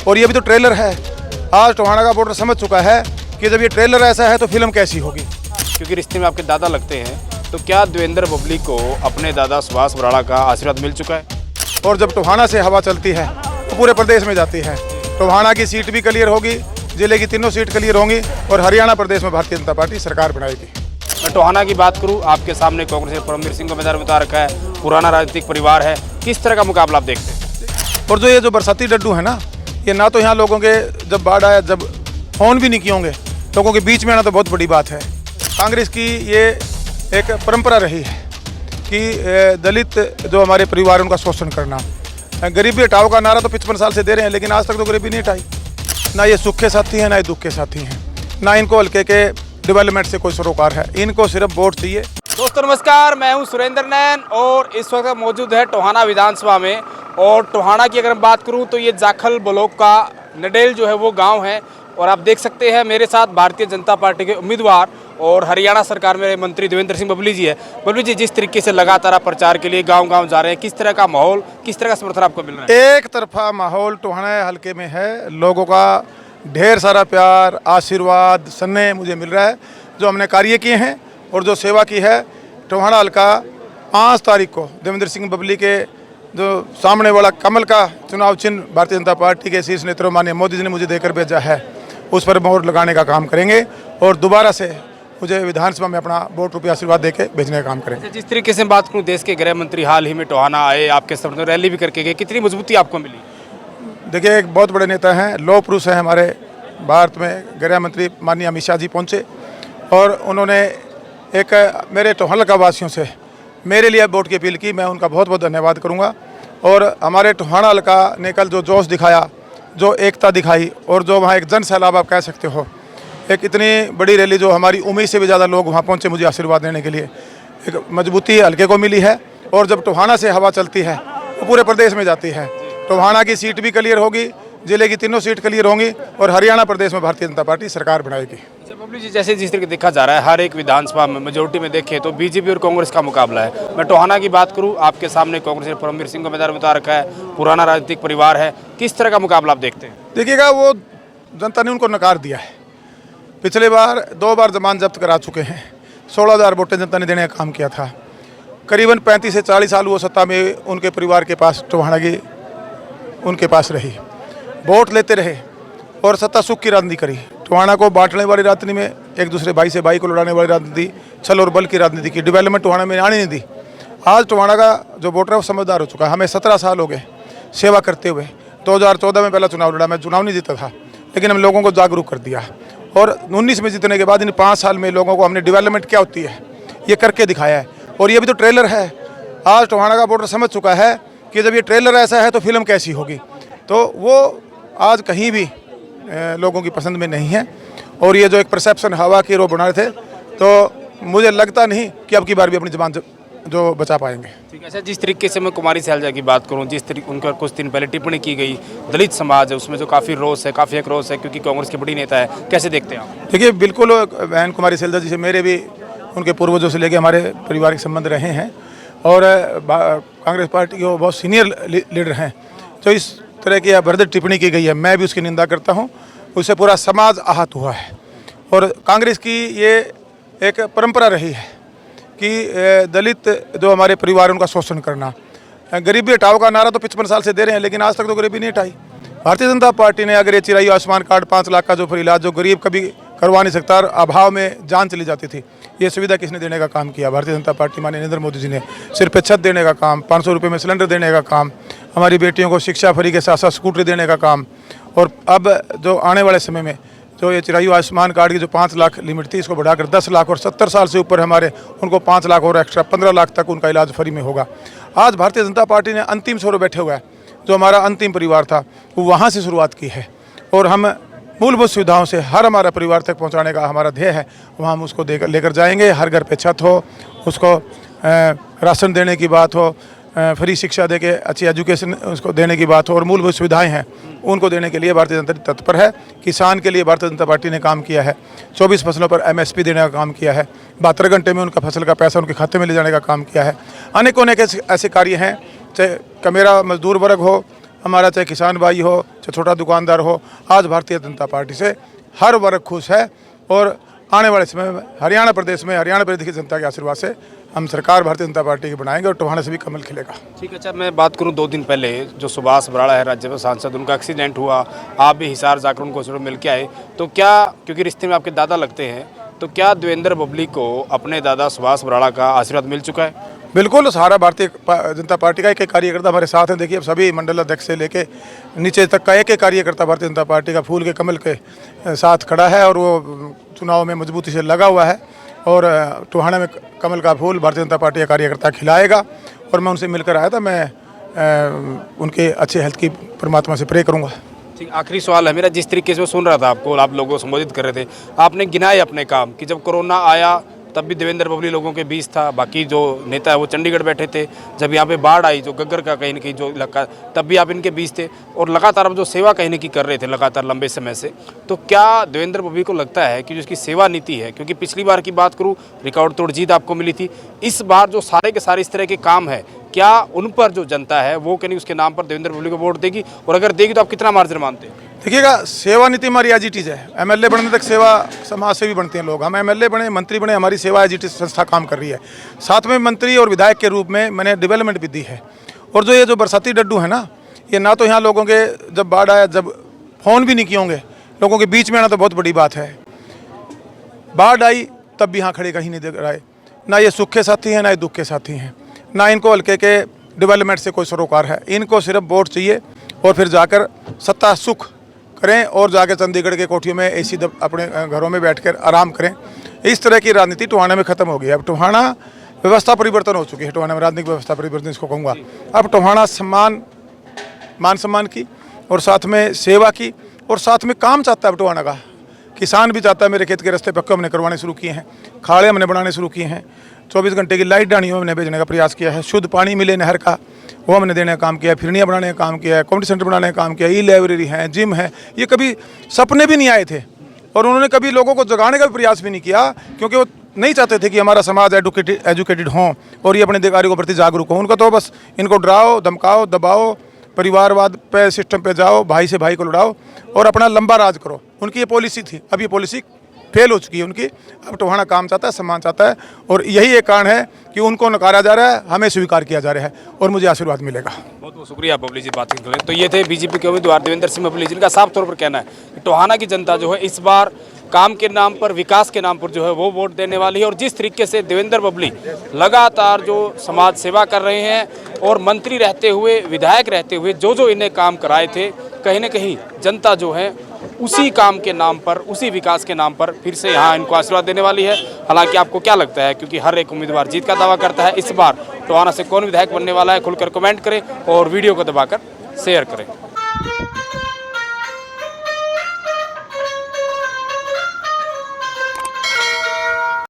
और ये भी तो ट्रेलर है। आज टोहाना का वोटर समझ चुका है कि जब ये ट्रेलर ऐसा है तो फिल्म कैसी होगी। क्योंकि रिश्ते में आपके दादा लगते हैं, तो क्या देवेंद्र बबली को अपने दादा सुभाष बराड़ा का आशीर्वाद मिल चुका है? और जब टोहाना से हवा चलती है तो पूरे प्रदेश में जाती है। टोहाना की सीट भी क्लियर होगी, जिले की तीनों सीट क्लियर होंगी और हरियाणा प्रदेश में भारतीय जनता पार्टी सरकार बनाएगी। मैं टोहाना की बात करूं, आपके सामने कांग्रेस ने परमवीर सिंह को मैदान में उतार रखा है, पुराना राजनीतिक परिवार है, किस तरह का मुकाबला आप देखते हैं? और ये जो बरसाती डड्डू है ना, ये ना तो यहाँ लोगों के जब बाढ़ आया जब फोन भी नहीं किए होंगे, लोगों के बीच में आना तो बहुत बड़ी बात है। कांग्रेस की ये एक परंपरा रही है कि दलित जो हमारे परिवार उनका शोषण करना। गरीबी हटाओ का नारा तो 55 साल से दे रहे हैं, लेकिन आज तक तो गरीबी नहीं हटाई। ना ये सुख के साथी हैं, ना ये दुख के साथी हैं, ना इनको हल्के के डेवलपमेंट से कोई सरोकार है। इनको सिर्फ वोट चाहिए। दोस्तों नमस्कार, मैं हूं सुरेंद्र नैन और इस वक्त मौजूद है टोहाना विधानसभा में। और टोहाना की अगर मैं बात करूं तो ये जाखल ब्लॉक का नडेल जो है वो गांव है। और आप देख सकते हैं मेरे साथ भारतीय जनता पार्टी के उम्मीदवार और हरियाणा सरकार में मंत्री देवेंद्र सिंह बबली जी है। बबली जी, जिस तरीके से लगातार प्रचार के लिए गांव-गांव जा रहे हैं, किस तरह का माहौल, किस तरह का समर्थन आपको मिल रहा है? एक तरफा माहौल टोहाना हल्के में है, लोगों का ढेर सारा प्यार, आशीर्वाद, स्नेह मुझे मिल रहा है। जो हमने कार्य किए हैं और जो सेवा की है, टोहाना हल्का 5 तारीख को देवेंद्र सिंह बबली के जो सामने वाला कमल का चुनाव चिन्ह भारतीय जनता पार्टी के शीर्ष नेतृत्व माननीय मोदी जी ने मुझे देकर भेजा है, उस पर मोहर लगाने का काम करेंगे और दोबारा से मुझे विधानसभा में अपना वोट रूपी आशीर्वाद देके भेजने का काम करेंगे। जिस तरीके से बात करूँ, देश के गृह मंत्री हाल ही में टोहाना आए, आपके समर्थन रैली भी करके गए, कितनी मजबूती आपको मिली? देखिए, एक बहुत बड़े नेता हैं, लौह पुरुष हैं हमारे भारत में। गृह मंत्री माननीय अमित शाह जी पहुँचे और उन्होंने एक मेरे टोहाना का वासियों से मेरे लिए वोट की अपील की। मैं उनका बहुत बहुत धन्यवाद करूंगा। और हमारे टोहाना हल्का ने कल जो जोश दिखाया, जो एकता दिखाई और जो वहाँ एक जन सैलाब आप कह सकते हो, एक इतनी बड़ी रैली जो हमारी उम्मीद से भी ज़्यादा लोग वहाँ पहुँचे मुझे आशीर्वाद देने के लिए, एक मजबूती हल्के को मिली है। और जब टोहाना से हवा चलती है तो पूरे प्रदेश में जाती है। टोहाना की सीट भी क्लियर होगी, जिले की तीनों सीट क्लियर होंगी और हरियाणा प्रदेश में भारतीय जनता पार्टी सरकार बनाएगी। बबली जी, जैसे जिस तरीके देखा जा रहा है, हर एक विधानसभा में मेजोरिटी में देखें तो बीजेपी और कांग्रेस का मुकाबला है। मैं टोहाना की बात करूं, आपके सामने कांग्रेस ने परमवीर सिंह को मैदान में उतार रखा है, पुराना राजनीतिक परिवार है, किस तरह का मुकाबला आप देखते हैं? देखिएगा, वो जनता ने उनको नकार दिया है। पिछले बार 2 बार जमानत जब्त करा चुके हैं, 16,000 वोटें जनता ने देने का काम किया था। करीबन 35 से 40 साल वो सत्ता में उनके परिवार के पास टोहाना की उनके पास रही, वोट लेते रहे और सत्ता सुख की राजनीति करी। टोहाना को बांटने वाली राजनीति में, एक दूसरे भाई से भाई को लड़ाने वाली राजनीति, छल और बल की राजनीति की, डेवलपमेंट टोहाना में आने नहीं दी। आज टोहाना का जो वोटर है वो समझदार हो चुका है। हमें 17 साल हो गए सेवा करते हुए। 2014 में पहला चुनाव लड़ा, मैं चुनाव नहीं जीता था, लेकिन हम लोगों को जागरूक कर दिया। और 19 में जीतने के बाद इन 5 साल में लोगों को हमने डेवलपमेंट क्या होती है ये करके दिखाया है। और ये भी तो ट्रेलर है। आज टोहाना का वोटर समझ चुका है कि जब ये ट्रेलर ऐसा है तो फिल्म कैसी होगी। तो वो आज कहीं भी लोगों की पसंद में नहीं है। और ये जो एक परसेप्शन हवा की रो बना रहे थे, तो मुझे लगता नहीं कि अब की बार भी अपनी जबान जो बचा पाएंगे। ठीक है। अच्छा, जिस तरीके से मैं कुमारी सैलजा की बात करूं, जिस तरीके उनका कुछ दिन पहले टिप्पणी की गई, दलित समाज है उसमें जो काफ़ी रोष है, काफ़ी एक रोष है, क्योंकि कांग्रेस की बड़ी नेता है, कैसे देखते हैं आप? देखिए, बिल्कुल बहन कुमारी सैलजा जी से मेरे भी उनके पूर्वजों से लेके हमारे पारिवारिक संबंध रहे हैं और कांग्रेस पार्टी के वो बहुत सीनियर लीडर हैं। तो इस तरह की अभद्र टिप्पणी की गई है, मैं भी उसकी निंदा करता हूं। उससे पूरा समाज आहत हुआ है। और कांग्रेस की ये एक परंपरा रही है कि दलित जो हमारे परिवार उनका शोषण करना। गरीबी हटाओ का नारा तो 55 साल से दे रहे हैं, लेकिन आज तक तो गरीबी नहीं हटाई। भारतीय जनता पार्टी ने अगर ये चिरायु आयुष्मान कार्ड 5 लाख का जो फ्री इलाज जो गरीब कभी करवा नहीं सकता और अभाव में जान चली जाती थी, ये सुविधा किसने देने का काम किया? भारतीय जनता पार्टी माननीय नरेंद्र मोदी जी ने। सिर पे छत देने का काम, 500 रुपये में सिलेंडर देने का काम, हमारी बेटियों को शिक्षा फ्री के साथ साथ स्कूटरी देने का काम। और अब जो आने वाले समय में जो ये चिरायु आयुष्मान कार्ड की जो 5 लाख लिमिट थी, इसको बढ़ाकर 10 लाख और 70 साल से ऊपर हमारे उनको 5 लाख और एक्स्ट्रा 15 लाख तक उनका इलाज फ्री में होगा। आज भारतीय जनता पार्टी ने अंतिम छोर बैठे हुआ है। जो हमारा अंतिम परिवार था वो वहाँ से शुरुआत की है और हम मूलभूत सुविधाओं से हर हमारा परिवार तक पहुँचाने का हमारा ध्येय है। वहाँ हम उसको लेकर जाएंगे। हर घर पे छत हो, उसको राशन देने की बात हो, फ्री शिक्षा देके अच्छी एजुकेशन उसको देने की बात हो और मूलभूत सुविधाएं हैं उनको देने के लिए भारतीय जनता पार्टी तत्पर है। किसान के लिए भारतीय जनता पार्टी ने काम किया है। 24 फसलों पर MSP देने का काम किया है। 72 घंटे में उनका फसल का पैसा उनके खाते में ले जाने का काम किया है। अनेकों ऐसे कार्य हैं, चाहे मेरा मजदूर वर्ग हो, हमारा चाहे किसान भाई हो, चाहे छोटा दुकानदार हो, आज भारतीय जनता पार्टी से हर वर्ग खुश है। और आने वाले समय में हरियाणा प्रदेश की जनता के आशीर्वाद से हम सरकार भारतीय जनता पार्टी की बनाएंगे और टोहाना से भी कमल खिलेगा। ठीक है। अच्छा, मैं बात करूं 2 दिन पहले जो सुभाष बराड़ा है राज्यसभा सांसद, उनका एक्सीडेंट हुआ, आप भी हिसार जाकर उनको हॉस्पिटल मिल के आए, तो क्या, क्योंकि रिश्ते में आपके दादा लगते हैं, तो क्या देवेंद्र बबली को अपने दादा सुभाष बराड़ा का आशीर्वाद मिल चुका है? बिल्कुल, सारा भारतीय जनता पार्टी का एक एक कार्यकर्ता हमारे साथ हैं। देखिए, अब सभी मंडल अध्यक्ष से लेके नीचे तक का एक एक कार्यकर्ता भारतीय जनता पार्टी का फूल के कमल के साथ खड़ा है और वो चुनाव में मजबूती से लगा हुआ है। और टोहाना में कमल का फूल भारतीय जनता पार्टी का कार्यकर्ता खिलाएगा। और मैं उनसे मिलकर आया था, मैं उनके अच्छे हेल्थ की परमात्मा से प्रे करूँगा। ठीक, आखिरी सवाल है मेरा, जिस तरीके से मैं सुन रहा था आपको, आप लोगों को संबोधित कर रहे थे, आपने गिनाए अपने काम कि जब कोरोना आया तब भी देवेंद्र बबली लोगों के बीच था, बाकी जो नेता है वो चंडीगढ़ बैठे थे, जब यहाँ पे बाढ़ आई जो गग्गर का कहीं न कहीं जो इलाका, तब भी आप इनके बीच थे, और लगातार आप जो सेवा कहीं न कहीं कर रहे थे लगातार लंबे समय से। तो क्या देवेंद्र बबली को लगता है कि जो इसकी सेवा नीति है, क्योंकि पिछली बार की बात करूँ रिकॉर्ड तोड़ जीत आपको मिली थी, इस बार जो सारे के सारे इस तरह के काम है, क्या उन पर जो जनता है वो कहीं उसके नाम पर देवेंद्र बबली को वोट देगी, और अगर देगी तो आप कितना मार्जिन मानते हैं? देखिएगा, सेवा नीति हमारी एज इट इज़ है। एमएलए बनने तक सेवा समाज से भी बनते हैं लोग। हम एमएलए बने, मंत्री बने, हमारी सेवा एज इट इज़ संस्था काम कर रही है। साथ में मंत्री और विधायक के रूप में मैंने डेवलपमेंट भी दी है। और जो ये जो बरसाती डड्डू है ना, ये ना तो यहाँ लोगों के जब बाढ़ आया, जब फ़ोन भी नहीं किए होंगे, लोगों के बीच में आना तो बहुत बड़ी बात है। बाढ़ आई तब भी यहाँ खड़े कहीं नहीं दिख रहा है। ना ये सुख के साथी हैं, ना ये दुख के साथी हैं, ना इनको हल्के के डेवलपमेंट से कोई सरोकार है। इनको सिर्फ वोट चाहिए और फिर जाकर सत्ता सुख करें और जाकर चंडीगढ़ के कोठियों में एसी अपने घरों में बैठकर आराम करें। इस तरह की राजनीति टोहाना में ख़त्म हो गई है। अब टोहाना व्यवस्था परिवर्तन हो चुकी है। टोहाना में राजनीतिक व्यवस्था परिवर्तन इसको कहूँगा। अब टोहाना मान सम्मान की और साथ में सेवा की और साथ में काम चाहता है। टोहाना का किसान भी चाहता है, मेरे खेत के रास्ते पक्के हमने करवाने शुरू किए हैं, खाड़े हमने बनाने शुरू किए हैं, 24 घंटे की लाइट डानियों हमने भेजने का प्रयास किया है, शुद्ध पानी मिले नहर का वो हमने देने का काम किया है, फिरनियाँ बनाने का काम किया है, कम्युनिटी सेंटर बनाने का काम किया है, ई लाइब्रेरी है, जिम है। ये कभी सपने भी नहीं आए थे और उन्होंने कभी लोगों को जगाने का भी प्रयास भी नहीं किया, क्योंकि वो नहीं चाहते थे कि हमारा समाज एजुकेटेड हो और ये अपने अधिकारियों के प्रति जागरूक हो। उनका तो बस इनको डराओ, धमकाओ, दबाओ, परिवारवाद पे सिस्टम पे जाओ, भाई से भाई को लड़ाओ और अपना लंबा राज करो। उनकी ये पॉलिसी थी। अब ये पॉलिसी फेल हो चुकी है उनकी। अब टोहाना काम चाहता है, सम्मान चाहता है और यही एक कारण है कि उनको नकारा जा रहा है, हमें स्वीकार किया जा रहा है और मुझे आशीर्वाद मिलेगा। बहुत बहुत शुक्रिया बबली जी बात करने के लिए। तो ये थे बीजेपी के उम्मीदवार देवेंद्र सिंह बबली, जिनका साफ तौर पर कहना है कि टोहाना की जनता जो है इस बार काम के नाम पर, विकास के नाम पर जो है वो वोट देने वाली है। और जिस तरीके से देवेंद्र बबली लगातार जो समाज सेवा कर रहे हैं और मंत्री रहते हुए, विधायक रहते हुए जो इन्हें काम कराए थे, कहीं ना कहीं जनता जो है उसी काम के नाम पर, उसी विकास के नाम पर फिर से यहाँ इनको आशीर्वाद देने वाली है। हालांकि आपको क्या लगता है, क्योंकि हर एक उम्मीदवार जीत का दावा करता है, इस बार टोहाना से कौन विधायक बनने वाला है, खुलकर कमेंट करें और वीडियो को दबाकर शेयर करें।